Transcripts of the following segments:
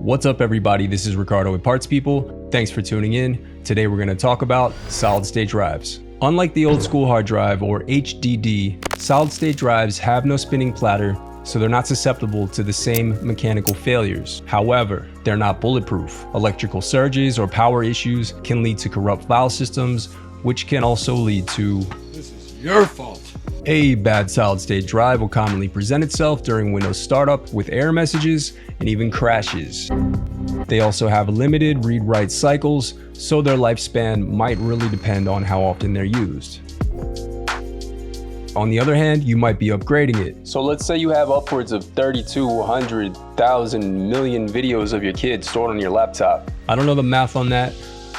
What's up everybody, this is Ricardo with Parts People. Thanks for tuning in. Today we're going to talk about solid state drives. Unlike the old school hard drive or HDD, solid state drives have no spinning platter, so they're not susceptible to the same mechanical failures. However, they're not bulletproof. Electrical surges or power issues can lead to corrupt file systems, which can also lead to "This is your fault." A bad solid state drive will commonly present itself during Windows startup with error messages and even crashes. They also have limited read-write cycles, so their lifespan might really depend on how often they're used. On the other hand, you might be upgrading it. So let's say you have upwards of 3,200,000 million videos of your kids stored on your laptop. I don't know the math on that,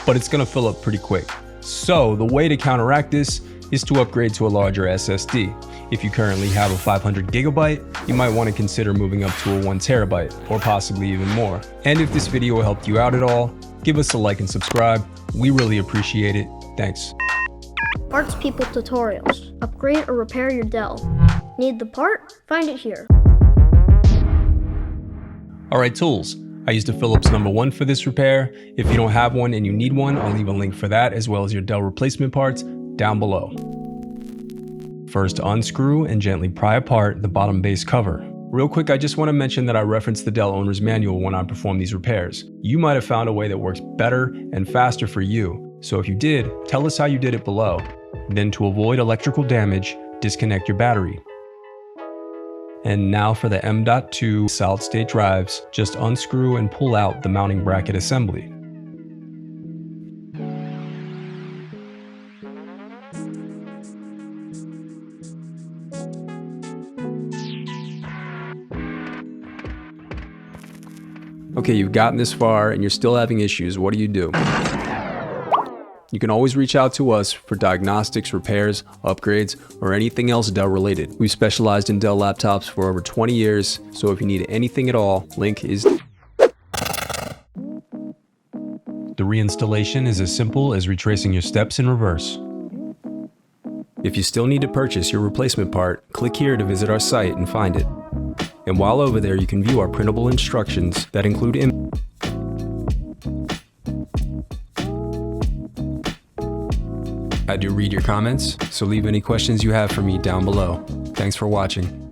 but it's gonna fill up pretty quick. So the way to counteract this is to upgrade to a larger SSD. If you currently have a 500 gigabyte, you might want to consider moving up to a 1 terabyte, or possibly even more. And if this video helped you out at all, give us a like and subscribe. We really appreciate it. Thanks. Parts People tutorials. Upgrade or repair your Dell. Need the part? Find it here. Alright, tools. I used a Phillips #1 for this repair. If you don't have one and you need one, I'll leave a link for that as well as your Dell replacement parts down below. First, unscrew and gently pry apart the bottom base cover. Real quick, I just want to mention that I referenced the Dell owner's manual when I perform these repairs. You might have found a way that works better and faster for you. So if you did, tell us how you did it below. Then to avoid electrical damage, disconnect your battery. And now for the M.2 solid state drives, just unscrew and pull out the mounting bracket assembly. Okay, you've gotten this far and you're still having issues. What do? You can always reach out to us for diagnostics, repairs, upgrades, or anything else Dell related. We've specialized in Dell laptops for over 20 years, so if you need anything at all, link is. The reinstallation is as simple as retracing your steps in reverse. If you still need to purchase your replacement part, click here to visit our site and find it. And while over there, you can view our printable instructions that include I do read your comments, so leave any questions you have for me down below. Thanks for watching.